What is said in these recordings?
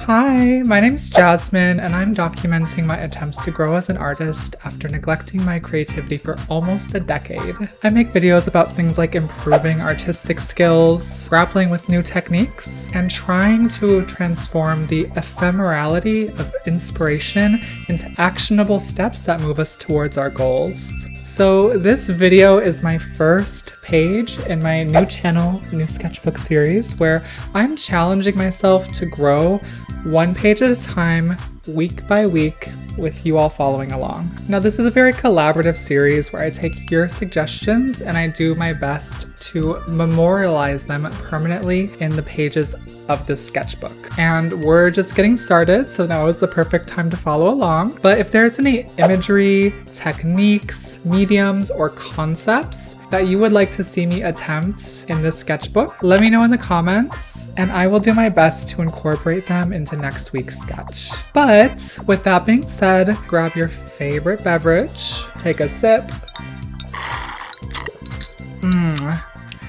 Hi, my name's Jasmine, and I'm documenting my attempts to grow as an artist after neglecting my creativity for almost a decade. I make videos about things like improving artistic skills, grappling with new techniques, and trying to transform the ephemerality of inspiration into actionable steps that move us towards our goals. So this video is my first page in my new channel, new sketchbook series, where I'm challenging myself to grow one page at a time, week by week, with you all following along. Now, this is a very collaborative series where I take your suggestions and I do my best to memorialize them permanently in the pages of this sketchbook. And we're just getting started, so now is the perfect time to follow along. But if there's any imagery, techniques, mediums, or concepts that you would like to see me attempt in this sketchbook, let me know in the comments, and I will do my best to incorporate them into next week's sketch. But with that being said, grab your favorite beverage, take a sip.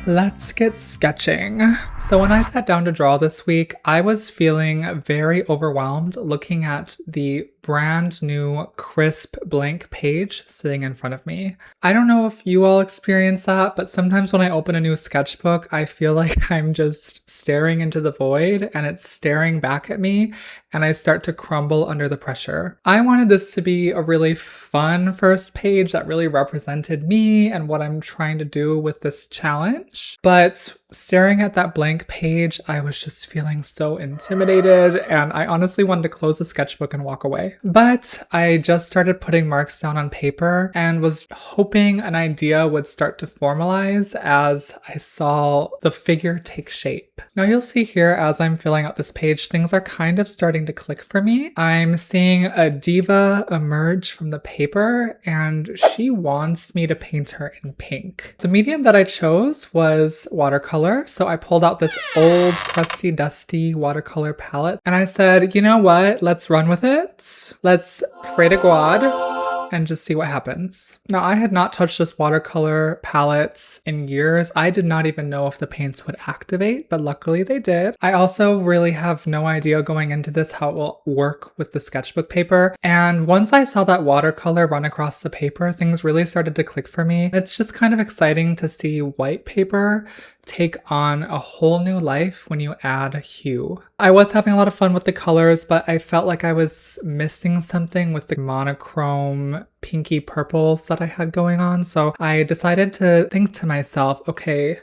Let's get sketching. So when I sat down to draw this week, I was feeling very overwhelmed looking at the brand new crisp blank page sitting in front of me. I don't know if you all experience that, but sometimes when I open a new sketchbook, I feel like I'm just staring into the void and it's staring back at me and I start to crumble under the pressure. I wanted this to be a really fun first page that really represented me and what I'm trying to do with this challenge. But staring at that blank page, I was just feeling so intimidated and I honestly wanted to close the sketchbook and walk away. But I just started putting marks down on paper and was hoping an idea would start to formalize as I saw the figure take shape. Now you'll see here as I'm filling out this page, things are kind of starting to click for me. I'm seeing a diva emerge from the paper and she wants me to paint her in pink. The medium that I chose was watercolor, so I pulled out this old crusty dusty watercolor palette and I said, you know what, let's run with it. Let's pray to God and just see what happens. Now, I had not touched this watercolor palette in years. I did not even know if the paints would activate, but luckily they did. I also really have no idea going into this how it will work with the sketchbook paper. And once I saw that watercolor run across the paper, things really started to click for me. It's just kind of exciting to see white paper take on a whole new life when you add hue. I was having a lot of fun with the colors, but I felt like I was missing something with the monochrome pinky purples that I had going on. So I decided to think to myself, okay,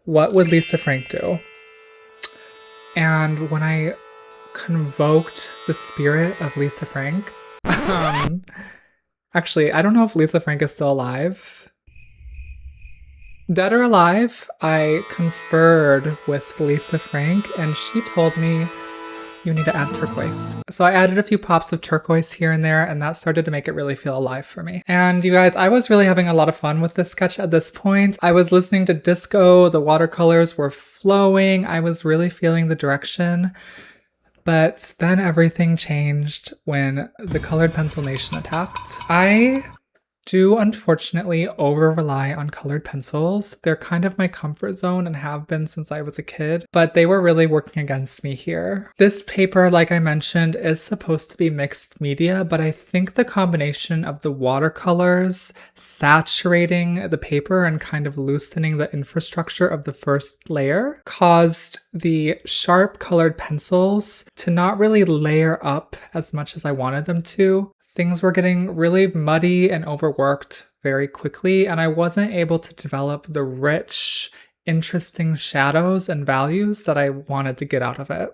what would Lisa Frank do? And when I convoked the spirit of Lisa Frank, actually, I don't know if Lisa Frank is still alive. Dead or alive, I conferred with Lisa Frank and she told me you need to add turquoise. So I added a few pops of turquoise here and there and that started to make it really feel alive for me. And you guys, I was really having a lot of fun with this sketch at this point. I was listening to disco, the watercolors were flowing, I was really feeling the direction. But then everything changed when the colored pencil nation attacked. I do unfortunately over-rely on colored pencils. They're kind of my comfort zone and have been since I was a kid, but they were really working against me here. This paper, like I mentioned, is supposed to be mixed media, but I think the combination of the watercolors saturating the paper and kind of loosening the infrastructure of the first layer caused the sharp colored pencils to not really layer up as much as I wanted them to. Things were getting really muddy and overworked very quickly, and I wasn't able to develop the rich, interesting shadows and values that I wanted to get out of it.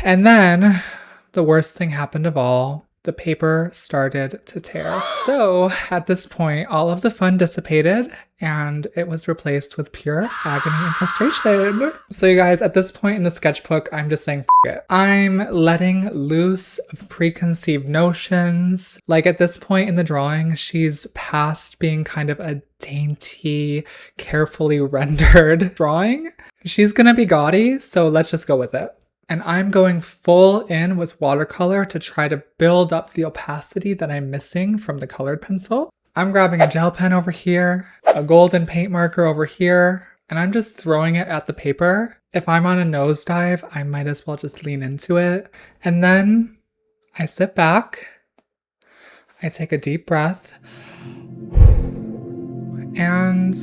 And then the worst thing happened of all. The paper started to tear. So at this point, all of the fun dissipated and it was replaced with pure agony and frustration. So you guys, at this point in the sketchbook, I'm just saying, F it. I'm letting loose of preconceived notions. Like at this point in the drawing, she's past being kind of a dainty, carefully rendered drawing. She's gonna be gaudy, so let's just go with it. And I'm going full in with watercolor to try to build up the opacity that I'm missing from the colored pencil. I'm grabbing a gel pen over here, a golden paint marker over here, and I'm just throwing it at the paper If I'm on a nosedive, I might as well just lean into it. And then I sit back, I take a deep breath, and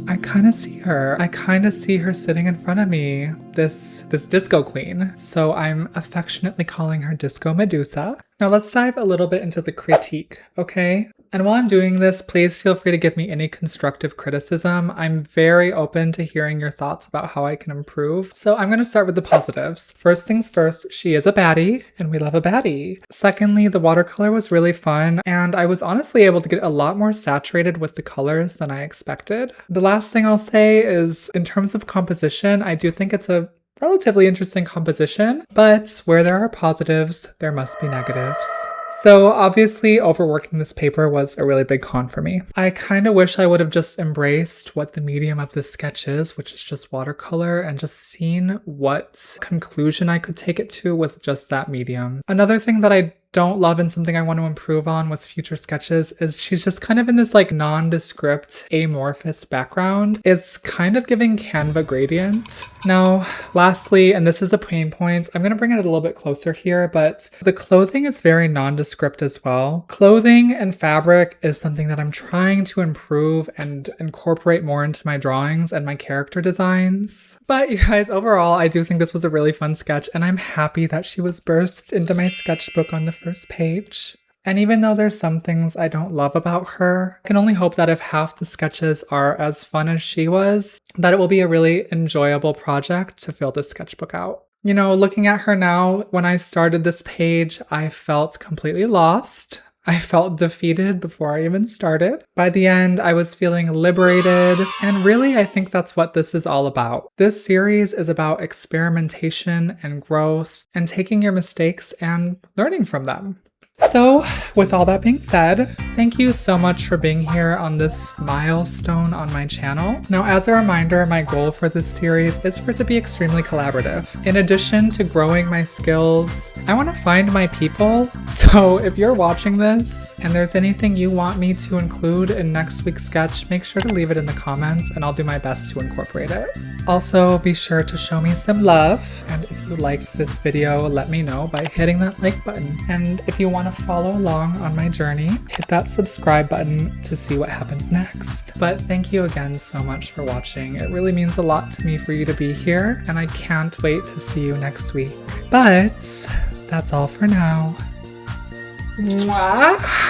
I kind of see her. I kind of see her sitting in front of me, this disco queen. So I'm affectionately calling her Disco Medusa. Now let's dive a little bit into the critique, okay? And while I'm doing this, please feel free to give me any constructive criticism. I'm very open to hearing your thoughts about how I can improve. So I'm going to start with the positives. First things first, she is a baddie, and we love a baddie. Secondly, the watercolor was really fun, and I was honestly able to get a lot more saturated with the colors than I expected. The last thing I'll say is, in terms of composition, I do think it's a relatively interesting composition, but where there are positives, there must be negatives. So obviously overworking this paper was a really big con for me. I kind of wish I would have just embraced what the medium of this sketch is, which is just watercolor, and just seen what conclusion I could take it to with just that medium. Another thing that I don't love and something I want to improve on with future sketches is she's just kind of in this like nondescript amorphous background. It's kind of giving Canva gradient. Now, lastly, and this is a pain point, I'm going to bring it a little bit closer here, but the clothing is very nondescript as well. Clothing and fabric is something that I'm trying to improve and incorporate more into my drawings and my character designs. But you guys, overall, I do think this was a really fun sketch, and I'm happy that she was birthed into my sketchbook on the first page. And even though there's some things I don't love about her, I can only hope that if half the sketches are as fun as she was, that it will be a really enjoyable project to fill this sketchbook out. You know, looking at her now, when I started this page, I felt completely lost. I felt defeated before I even started. By the end, I was feeling liberated, and really I think that's what this is all about. This series is about experimentation and growth and taking your mistakes and learning from them. So, with all that being said, thank you so much for being here on this milestone on my channel. Now, as a reminder, my goal for this series is for it to be extremely collaborative. In addition to growing my skills, I want to find my people. So if you're watching this and there's anything you want me to include in next week's sketch, make sure to leave it in the comments and I'll do my best to incorporate it. Also, be sure to show me some love, and if you liked this video, let me know by hitting that like button. And if you want to follow along on my journey, hit that subscribe button to see what happens next. But thank you again so much for watching. It really means a lot to me for you to be here, and I can't wait to see you next week. But that's all for now. Mwah!